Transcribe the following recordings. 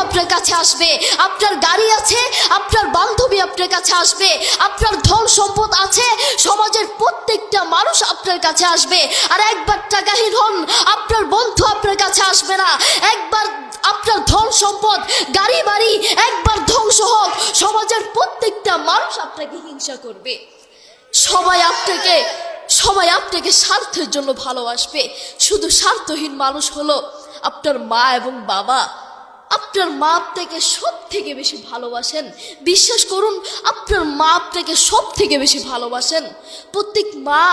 আপনার কাছে আসবে, আপনার গাড়ি আছে, আপনার বান্ধবী আপনার কাছে আসবে, আপনার ধন সম্পদ আছে, সমাজের প্রত্যেকটা মানুষ আপনার কাছে আসবে। আর একবার টাকাহীন হন, আপনার বন্ধু আপনার কাছে আসবে না। একবার আপনার ধন সম্পদ গাড়ি বাড়ি একবার ধ্বংস হোক, সমাজের প্রত্যেকটা মানুষ আপনাকে হিংসা করবে। সবাই আপনাকে স্বার্থের জন্য ভালোবাসবে। শুধু স্বার্থহীন মানুষ হলো আপনার মা এবং বাবা। আপনার মা আপনাকে সব থেকে বেশি ভালোবাসেন। বিশ্বাস করুন, আপনার মা আপনাকে সব থেকে বেশি ভালোবাসেন। প্রত্যেক মা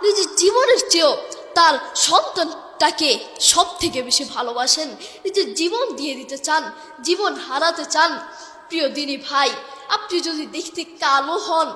নিজের জীবনের চেয়েও তার সন্তানটাকে সব থেকে বেশি ভালোবাসেন। নিজের জীবন দিয়ে দিতে চান, জীবন হারাতে চান। প্রিয় দিনী ভাই, আপনি যদি দেখতে কালো হন,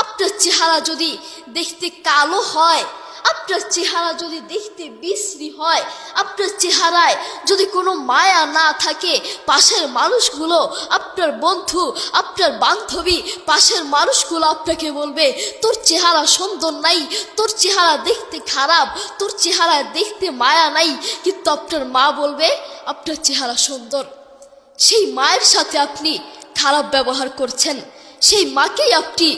আপনার চেহারা যদি দেখতে কালো হয়, আপনার চেহারা যদি দেখতে বিশ্রী হয়, আপনার চেহারায় যদি কোনো মায়া না থাকে, পাশের মানুষগুলো, আপনার বন্ধু, আপনার বান্ধবী, পাশের মানুষগুলো আপনাকে বলবে তোর চেহারা সুন্দর নাই, তোর চেহারা দেখতে খারাপ, তোর চেহারায় দেখতে মায়া নাই। কিন্তু আপনার মা বলবে আপনার চেহারা সুন্দর। সেই মায়ের সাথে আপনি খারাপ ব্যবহার করছেন, সেই মাকেই আপনি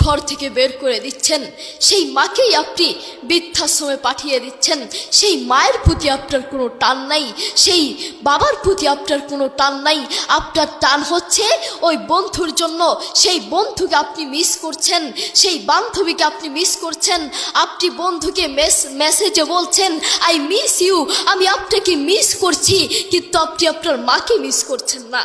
ঘর থেকে বের করে দিচ্ছেন, সেই মাকেই আপনি বৃদ্ধাশ্রমে পাঠিয়ে দিচ্ছেন। সেই মায়ের প্রতি আপনার কোনো টান নাই, সেই বাবার প্রতি আপনার কোনো টান নাই। আপনার টান হচ্ছে ওই বন্ধুর জন্য। সেই বন্ধুকে আপনি মিস করছেন, সেই বান্ধবীকে আপনি মিস করছেন। আপনি বন্ধুকে মেসেজে বলছেন আই মিস ইউ, আমি আপনাকে মিস করছি, কিন্তু আপনি আপনার মাকে মিস করছেন না।